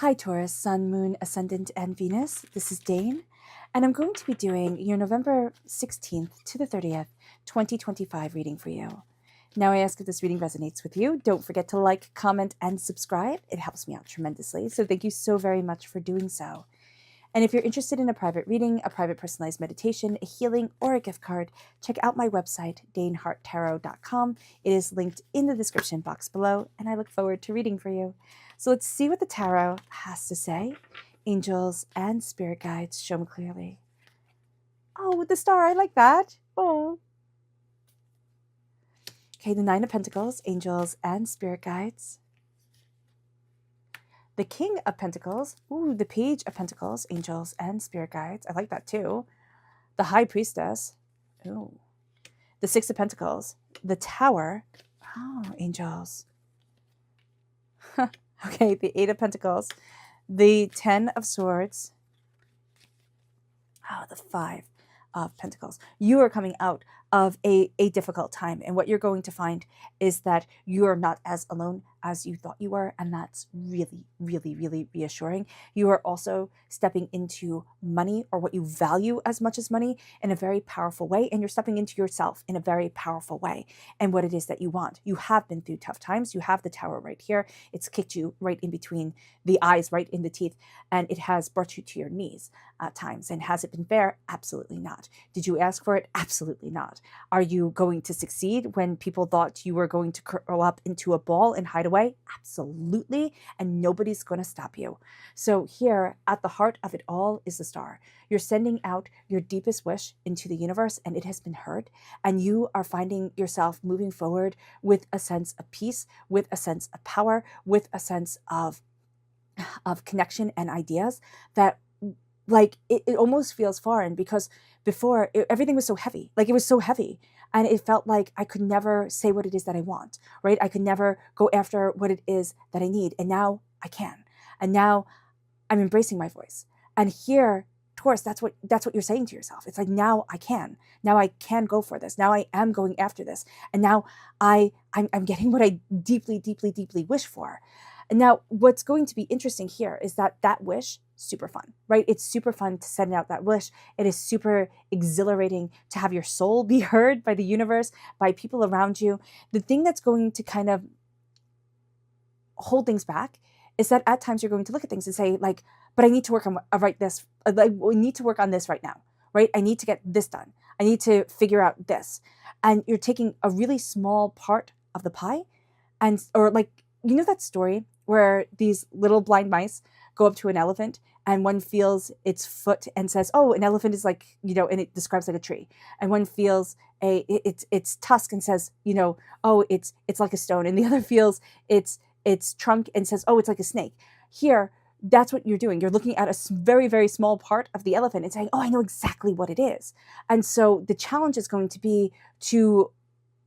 Hi Taurus, Sun, Moon, Ascendant, and Venus. This is Dane, and I'm going to be doing your November 16th to the 30th, 2025 reading for you. Now I ask if this reading resonates with you. Don't forget to like, comment, and subscribe. It helps me out tremendously, so thank you so very much for doing so. And if you're interested in a private reading, a private personalized meditation, a healing, or a gift card, check out my website, daneharttarot.com. It is linked in the description box below, and I look forward to reading for you. So let's see what the tarot has to say. Angels and spirit guides, show me clearly. Oh, with the star, I like that. Oh. Okay, the Nine of Pentacles, angels and spirit guides. The King of Pentacles, ooh, the Page of Pentacles, angels and spirit guides. I like that too. The High Priestess, ooh. The Six of Pentacles, the Tower, oh, angels. Okay, the Eight of Pentacles, the Ten of Swords, oh, the Five of Pentacles. You are coming out of a difficult time, and what you're going to find is that you are not as alone as you thought you were, and that's really, really, really reassuring. You are also stepping into money, or what you value as much as money, in a very powerful way, and you're stepping into yourself in a very powerful way, and what it is that you want. You have been through tough times. You have the Tower right here. It's kicked you right in between the eyes, right in the teeth, and it has brought you to your knees at times. And has it been fair? Absolutely not. Did you ask for it? Absolutely not. Are you going to succeed when people thought you were going to curl up into a ball and hide away? Absolutely. And nobody's going to stop you. So here at the heart of it all is the star. You're sending out your deepest wish into the universe, and it has been heard. And you are finding yourself moving forward with a sense of peace, with a sense of power, with a sense of connection and ideas that, like, it almost feels foreign, because before everything was so heavy. Like, it was so heavy, and it felt like I could never say what it is that I want, right? I could never go after what it is that I need, and now I can. And now I'm embracing my voice. And here, Taurus, that's what you're saying to yourself. It's like, now I can. Now I can go for this. Now I am going after this. And now I'm getting what I deeply, deeply, deeply wish for. And now what's going to be interesting here is that wish, super fun, right? It's super fun to send out that wish. It is super exhilarating to have your soul be heard by the universe, by people around you. The thing that's going to kind of hold things back is that at times you're going to look at things and say, like, but I need to work on we need to work on this right now, right? I need to get this done. I need to figure out this. And you're taking a really small part of the pie, or like, you know that story where these little blind mice go up to an elephant, and one feels its foot and says, oh, an elephant is like, and it describes like a tree. And one feels its tusk and says, oh, it's like a stone. And the other feels its trunk and says, oh, it's like a snake. Here, that's what you're doing. You're looking at a very, very small part of the elephant and saying, oh, I know exactly what it is. And so the challenge is going to be to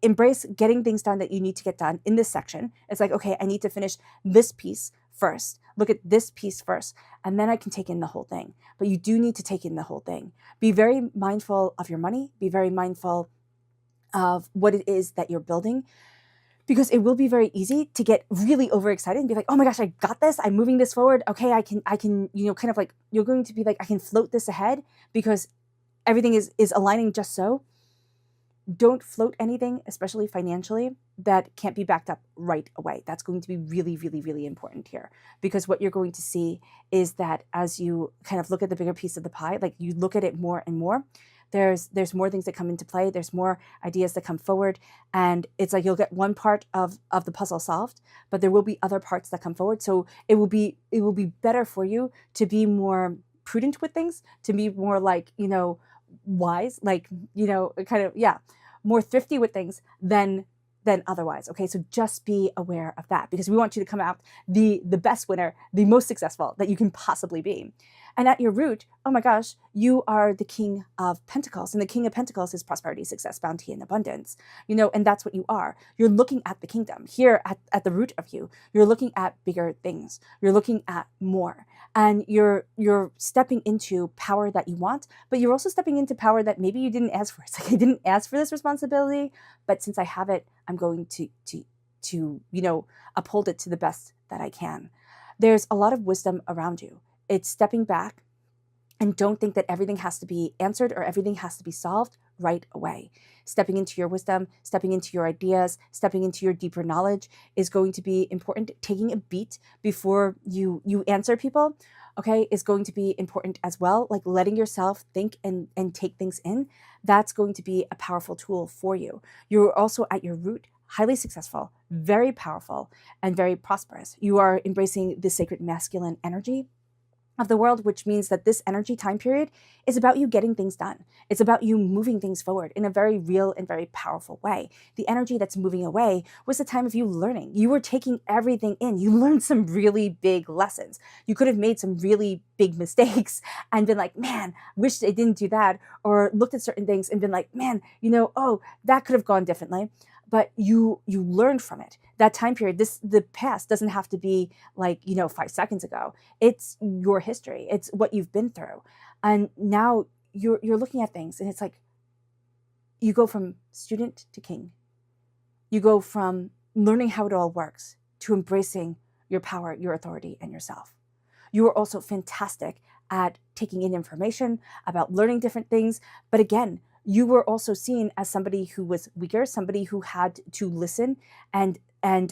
embrace getting things done that you need to get done in this section. It's like, okay, I need to finish this piece first. Look at this piece first, and then I can take in the whole thing. But you do need to take in the whole thing. Be very mindful of your money. Be very mindful of what it is that you're building, because it will be very easy to get really overexcited and be like, oh my gosh, I got this. I'm moving this forward. Okay, I can, kind of like, you're going to be like, I can float this ahead because everything is aligning just so. Don't float anything, especially financially, that can't be backed up right away. That's going to be really, really, really important here, because what you're going to see is that as you kind of look at the bigger piece of the pie, like you look at it more and more, there's more things that come into play. There's more ideas that come forward, and it's like you'll get one part of the puzzle solved, but there will be other parts that come forward. So it will be better for you to be more prudent with things, to be more like, wise, like, kind of, yeah, more thrifty with things than otherwise. Okay, so just be aware of that, because we want you to come out the best winner, the most successful that you can possibly be. And at your root, oh my gosh, you are the King of Pentacles, and the King of Pentacles is prosperity, success, bounty, and abundance. And that's what you are. You're looking at the kingdom here at the root of you. You're looking at bigger things. You're looking at more, and you're stepping into power that you want, but you're also stepping into power that maybe you didn't ask for. It's like, I didn't ask for this responsibility, but since I have it, I'm going to uphold it to the best that I can. there's a lot of wisdom around you. It's stepping back and don't think that everything has to be answered or everything has to be solved right away. Stepping into your wisdom, stepping into your ideas, stepping into your deeper knowledge is going to be important. Taking a beat before you answer people, okay, is going to be important as well. Like letting yourself think and take things in, that's going to be a powerful tool for you. You're also at your root highly successful, very powerful, and very prosperous. You are embracing the sacred masculine energy of the world, which means that this energy time period is about you getting things done. It's about you moving things forward in a very real and very powerful way. The energy that's moving away was the time of you learning. You were taking everything in. You learned some really big lessons. You could have made some really big mistakes and been like, man, wish I didn't do that, or looked at certain things and been like, man, oh, that could have gone differently. But you learned from it. That time period, the past doesn't have to be like, 5 seconds ago. It's your history. It's what you've been through. And now you're looking at things and it's like, you go from student to king. You go from learning how it all works to embracing your power, your authority, and yourself. You are also fantastic at taking in information, about learning different things. But again, you were also seen as somebody who was weaker, somebody who had to listen and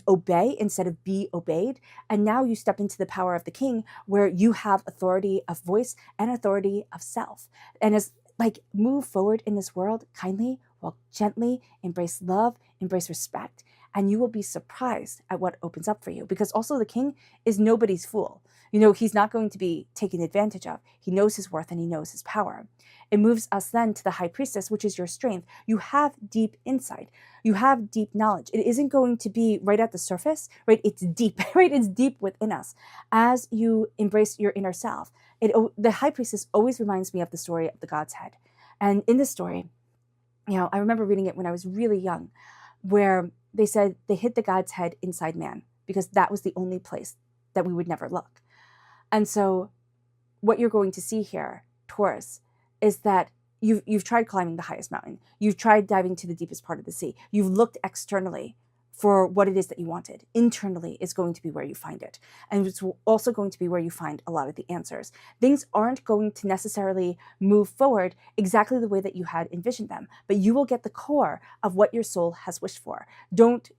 obey instead of be obeyed. And now you step into the power of the king, where you have authority of voice and authority of self. And as move forward in this world kindly, walk gently, embrace love, embrace respect, and you will be surprised at what opens up for you. Because also the king is nobody's fool. He's not going to be taken advantage of. He knows his worth and he knows his power. It moves us then to the high priestess, which is your strength. You have deep insight. You have deep knowledge. It isn't going to be right at the surface, right? It's deep, right? It's deep within us. As you embrace your inner self, the high priestess always reminds me of the story of the God's head. And in this story, I remember reading it when I was really young, where they said they hid the God's head inside man because that was the only place that we would never look. And so what you're going to see here, Taurus, is that you've tried climbing the highest mountain. You've tried diving to the deepest part of the sea. You've looked externally for what it is that you wanted. Internally is going to be where you find it. And it's also going to be where you find a lot of the answers. Things aren't going to necessarily move forward exactly the way that you had envisioned them, but you will get the core of what your soul has wished for. Don't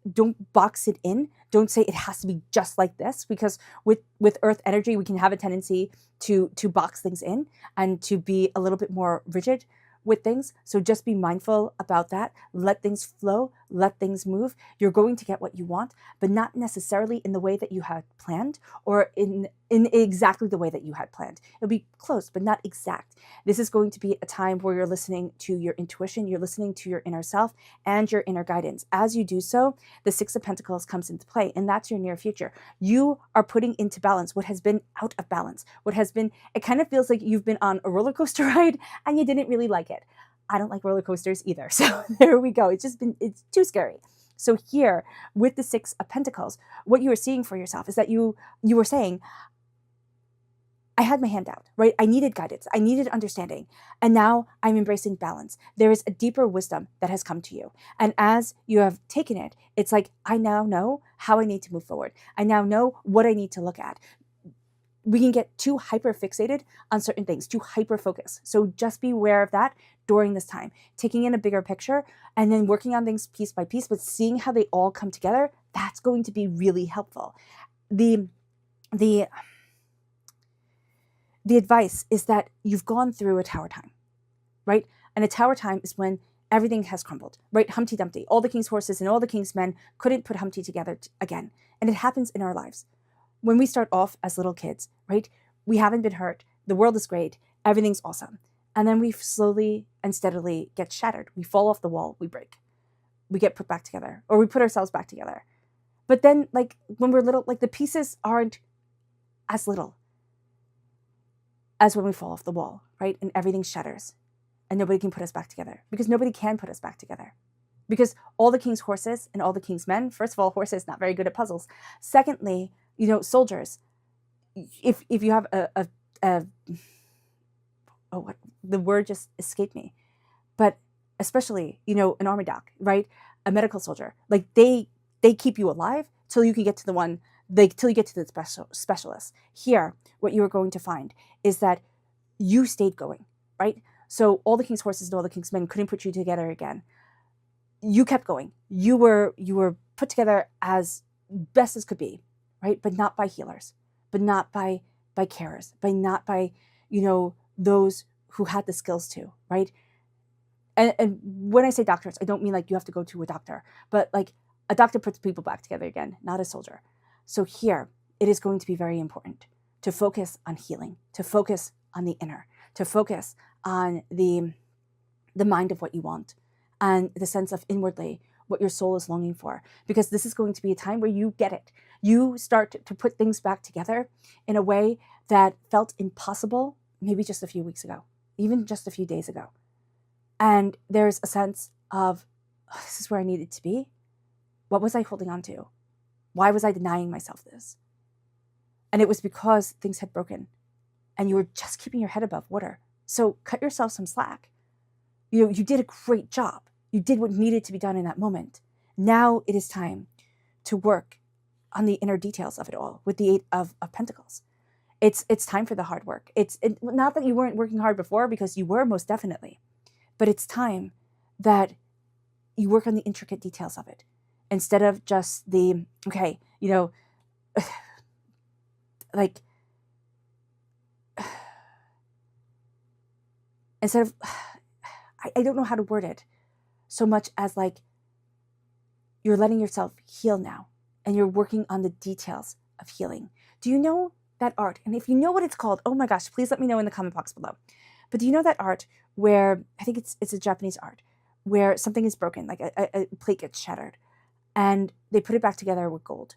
box it in. Don't say it has to be just like this, because with earth energy, we can have a tendency to box things in and to be a little bit more rigid with things. So just be mindful about that. Let things flow, let things move. You're going to get what you want, but not necessarily in the way that you had planned, or in exactly the way that you had planned. It'll be close, but not exact. This is going to be a time where you're listening to your intuition, you're listening to your inner self and your inner guidance. As you do so, the Six of Pentacles comes into play, and that's your near future. You are putting into balance what has been out of balance, it kind of feels like you've been on a roller coaster ride and you didn't really like it. I don't like roller coasters either. So there we go. It's too scary. So here with the Six of Pentacles, what you are seeing for yourself is that you were saying, I had my hand out, right? I needed guidance. I needed understanding. And now I'm embracing balance. There is a deeper wisdom that has come to you. And as you have taken it, it's like, I now know how I need to move forward. I now know what I need to look at. We can get too hyper fixated on certain things, too hyper focused. So just be aware of that during this time, taking in a bigger picture and then working on things piece by piece, but seeing how they all come together. That's going to be really helpful. The advice is that you've gone through a tower time, right? And a tower time is when everything has crumbled, right? Humpty Dumpty. All the king's horses and all the king's men couldn't put Humpty together again. And it happens in our lives. When we start off as little kids, right? We haven't been hurt. The world is great. Everything's awesome. And then we slowly and steadily get shattered. We fall off the wall. We break. We get put back together, or we put ourselves back together. But then when we're little, the pieces aren't as little as when we fall off the wall, right? And everything shatters and nobody can put us back together, because nobody can put us back together. Because all the king's horses and all the king's men, first of all, horses not very good at puzzles. Secondly, soldiers, if you have what the word just escaped me, but especially, an army doc, right? A medical soldier, they keep you alive till you can get to the one like till you get to the specialist. Here, what you are going to find is that you stayed going, right? So all the king's horses and all the king's men couldn't put you together again. You kept going. You were put together as best as could be, right? But not by healers, but not by carers, not by, those who had the skills to, right? And when I say doctors, I don't mean like you have to go to a doctor, but like a doctor puts people back together again, not a soldier. So here, it is going to be very important to focus on healing, to focus on the inner, to focus on the mind of what you want and the sense of inwardly what your soul is longing for, because this is going to be a time where you get it. You start to put things back together in a way that felt impossible maybe just a few weeks ago, even just a few days ago. And there's a sense of, oh, this is where I needed to be. What was I holding on to? Why was I denying myself this? And it was because things had broken and you were just keeping your head above water. So cut yourself some slack. You did a great job. You did what needed to be done in that moment. Now it is time to work on the inner details of it all with the Eight of Pentacles. It's time for the hard work. It's not that you weren't working hard before, because you were, most definitely. But it's time that you work on the intricate details of it instead of just the, okay, like, instead of, I don't know how to word it so much as like, you're letting yourself heal now and you're working on the details of healing. Do you know that art? And if you know what it's called, oh my gosh, please let me know in the comment box below. But do you know that art where, I think it's a Japanese art, where something is broken, like a plate gets shattered, and they put it back together with gold.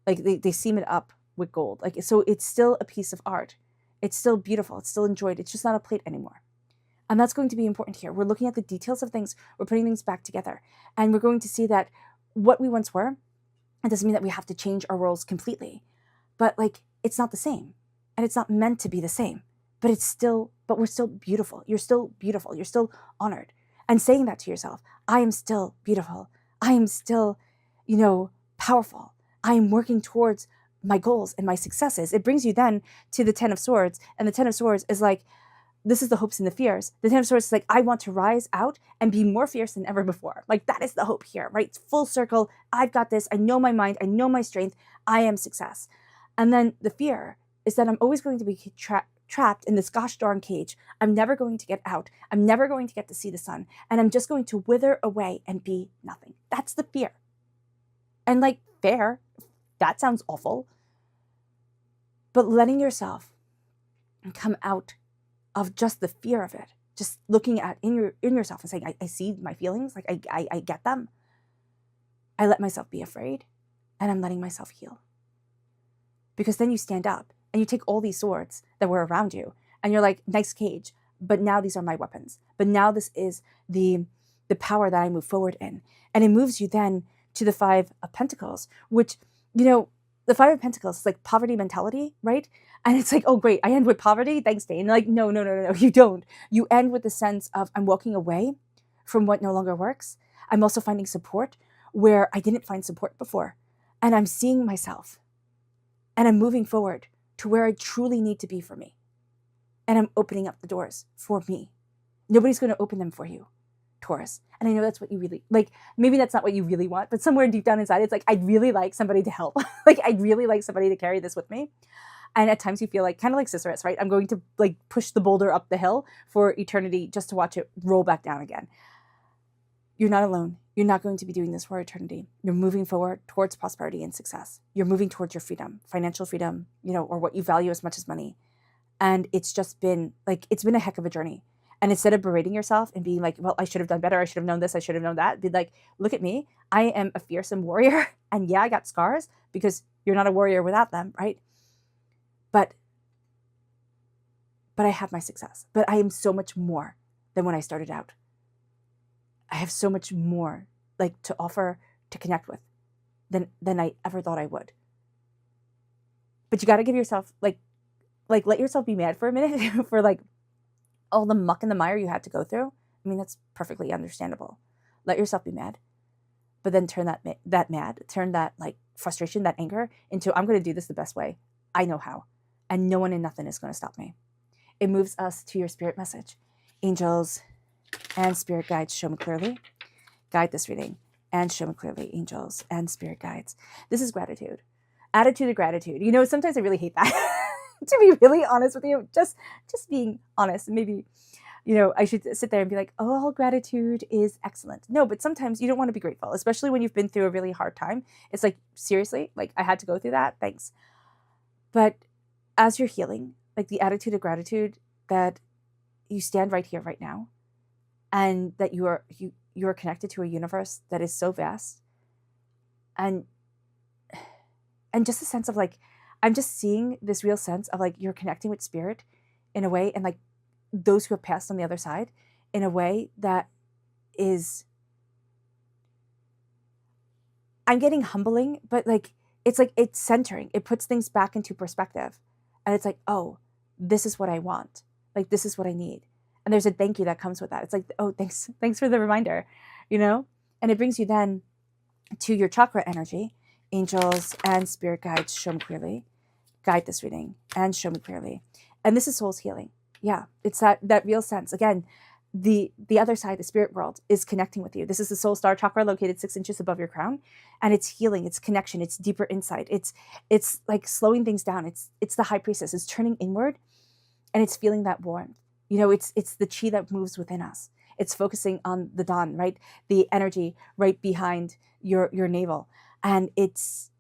Like they seam it up with gold. Like, so it's still a piece of art. It's still beautiful. It's still enjoyed. It's just not a plate anymore. And that's going to be important here. We're looking at the details of things. We're putting things back together. And we're going to see that what we once were, it doesn't mean that we have to change our roles completely. But like, it's not the same. And it's not meant to be the same. But we're still beautiful. You're still beautiful. You're still honored. And saying that to yourself, I am still beautiful. I am still, powerful. I am working towards my goals and my successes. It brings you then to the Ten of Swords. And the Ten of Swords is like, this is the hopes and the fears. The Ten of Swords is like, I want to rise out and be more fierce than ever before. Like, that is the hope here, right? It's full circle. I've got this. I know my mind. I know my strength. I am success. And then the fear is that I'm always going to be trapped in this gosh darn cage. I'm never going to get out. I'm never going to get to see the sun. And I'm just going to wither away and be nothing. That's the fear. And like, fair, that sounds awful. But letting yourself come out of just the fear of it, just looking at in yourself and saying, I see my feelings, like I get them. I let myself be afraid, and I'm letting myself heal. Because then you stand up and you take all these swords that were around you and you're like, nice cage, but now these are my weapons. But now this is the power that I move forward in. And it moves you then to the Five of Pentacles, which, the Five of Pentacles is like poverty mentality, right? And it's like, oh, great, I end with poverty. Thanks, Dane. Like, no, you don't. You end with the sense of, I'm walking away from what no longer works. I'm also finding support where I didn't find support before. And I'm seeing myself. And I'm moving forward to where I truly need to be for me. And I'm opening up the doors for me. Nobody's going to open them for you, Taurus. And I know that's what you really, like, maybe that's not what you really want, but somewhere deep down inside, it's like, I'd really like somebody to help. Like, I'd really like somebody to carry this with me. And at times you feel like, kind of like s-cidal, right? I'm going to like push the boulder up the hill for eternity just to watch it roll back down again. You're not alone. You're not going to be doing this for eternity. You're moving forward towards prosperity and success. You're moving towards your freedom, financial freedom, or what you value as much as money. And it's just been like, it's been a heck of a journey. And instead of berating yourself and being like, well, I should have done better. I should have known this. I should have known that. Be like, look at me. I am a fearsome warrior. And yeah, I got scars because you're not a warrior without them, right? But I have my success. But I am so much more than when I started out. I have so much more like to offer, to connect with than I ever thought I would. But you got to give yourself like let yourself be mad for a minute for like all the muck and the mire you had to go through. I mean, that's perfectly understandable. Let yourself be mad. but then turn turn that like frustration, that anger into, I'm going to do this the best way I know how, and no one and nothing is going to stop me. It moves us to your spirit message. Angels and spirit guides, show me clearly. Guide this reading and show me clearly, angels and spirit guides. This is gratitude. Attitude of gratitude. You know, sometimes I really hate that. To be really honest with you, just being honest. Maybe, you know, I should sit there and be like, oh, all gratitude is excellent. No, but sometimes you don't want to be grateful, especially when you've been through a really hard time. It's like, seriously, like I had to go through that. Thanks. But as you're healing, like the attitude of gratitude that you stand right here, right now, and that you are connected to a universe that is so vast, and just a sense of like, I'm just seeing this real sense of like you're connecting with spirit in a way, and like those who have passed on the other side in a way that is, I'm getting humbling, but like it's centering. It puts things back into perspective, and it's like, oh, this is what I want. Like this is what I need. And there's a thank you that comes with that. It's like, oh, thanks for the reminder, you know? And it brings you then to your chakra energy. Angels and spirit guides, show me clearly. Guide this reading and show me clearly. And this is soul's healing. Yeah, it's that real sense. Again, the other side, the spirit world, is connecting with you. This is the soul star chakra located 6 inches above your crown, and it's healing, it's connection, it's deeper insight. It's like slowing things down. It's the high priestess. It's turning inward, and it's feeling that warmth. You know, it's the chi that moves within us. It's focusing on the dawn, right? The energy right behind your navel, and it's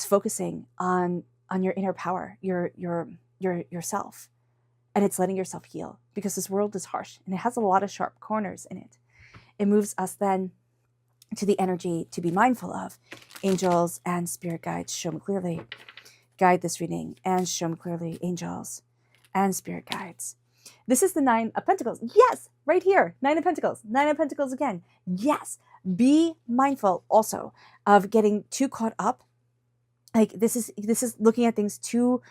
focusing on your inner power, yourself, and it's letting yourself heal, because this world is harsh and it has a lot of sharp corners in it. It moves us then to the energy to be mindful of. Angels and spirit guides, show me clearly. Guide this reading and show me clearly, angels and spirit guides. This is the 9 of Pentacles. Yes, right here, 9 of Pentacles. 9 of Pentacles again. Yes, be mindful also of getting too caught up. Like this is looking at things too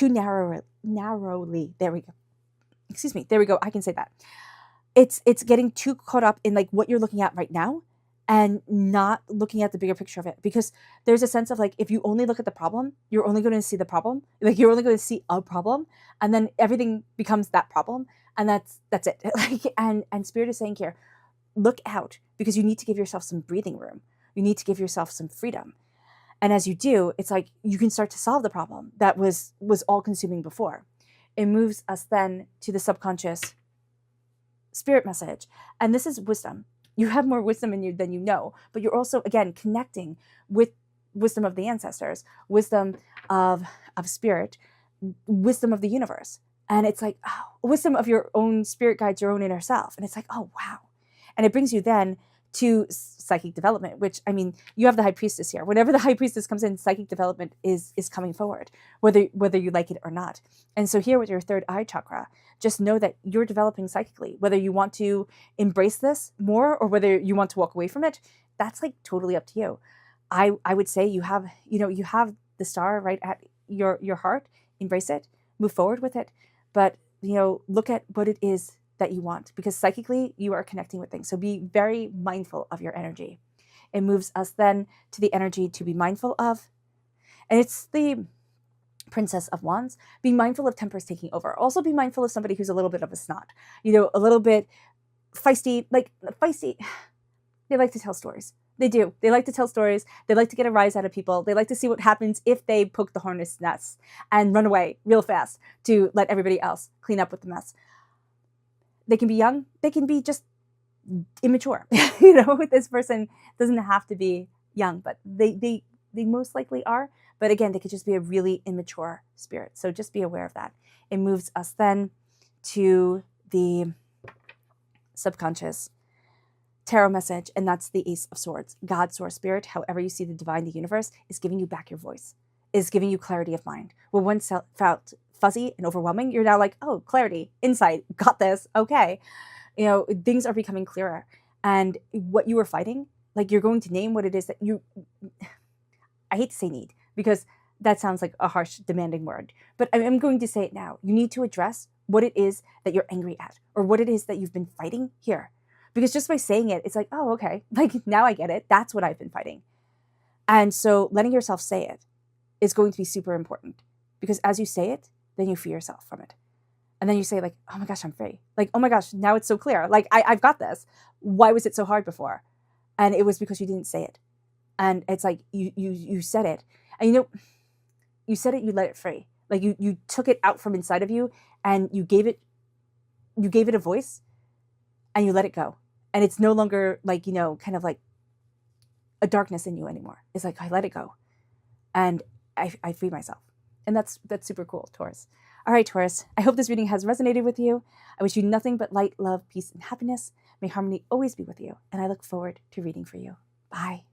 narrowly. There we go. Excuse me. There we go. I can say that. It's getting too caught up in like what you're looking at right now, and not looking at the bigger picture of it. Because there's a sense of like, if you only look at the problem, you're only going to see the problem. Like you're only going to see a problem, and then everything becomes that problem, and that's it. Like and spirit is saying here, look out, because you need to give yourself some breathing room. You need to give yourself some freedom. And as you do, it's like you can start to solve the problem that was all consuming before. It moves us then to the subconscious spirit message. And this is wisdom. You have more wisdom in you than you know, but you're also, again, connecting with wisdom of the ancestors, wisdom of spirit, wisdom of the universe. And it's like, oh, wisdom of your own spirit guides, your own inner self. And it's like, oh, wow. And it brings you then to psychic development, which, I mean, you have the high priestess here. Whenever the high priestess comes in, psychic development is coming forward, whether you like it or not. And so here with your third eye chakra, just know that you're developing psychically. Whether you want to embrace this more or whether you want to walk away from it, that's like totally up to you. I would say you have the star right at your heart. Embrace it, move forward with it, but look at what it is that you want, because psychically you are connecting with things. So be very mindful of your energy. It moves us then to the energy to be mindful of, and it's the Princess of Wands. Be mindful of tempers taking over. Also be mindful of somebody who's a little bit of a snot, a little bit feisty. They like to tell stories. They do. They like to tell stories. They like to get a rise out of people. They like to see what happens if they poke the hornet's nest and run away real fast to let everybody else clean up with the mess. They can be young. They can be just immature. This person doesn't have to be young, but they most likely are. But again, they could just be a really immature spirit. So just be aware of that. It moves us then to the subconscious tarot message, and that's the Ace of Swords. God, source, spirit, however you see the divine, the universe, is giving you back your voice, is giving you clarity of mind. Where once felt fuzzy and overwhelming, you're now like, oh, clarity, insight, got this, okay. Things are becoming clearer. And what you were fighting, like you're going to name what it is that I hate to say need, because that sounds like a harsh, demanding word, but I'm going to say it now. You need to address what it is that you're angry at, or what it is that you've been fighting here. Because just by saying it, it's like, oh, okay, like now I get it. That's what I've been fighting. And so letting yourself say it is going to be super important, because as you say it, then you free yourself from it. And then you say like, oh my gosh, I'm free. Like, oh my gosh, now it's so clear. Like I've got this. Why was it so hard before? And it was because you didn't say it. And it's like, you said it, and you said it, you let it free. Like you took it out from inside of you, and you gave it a voice, and you let it go. And it's no longer like, kind of like a darkness in you anymore. It's like, I let it go, and I free myself. And that's super cool, Taurus. All right, Taurus, I hope this reading has resonated with you. I wish you nothing but light, love, peace, and happiness. May harmony always be with you. And I look forward to reading for you. Bye.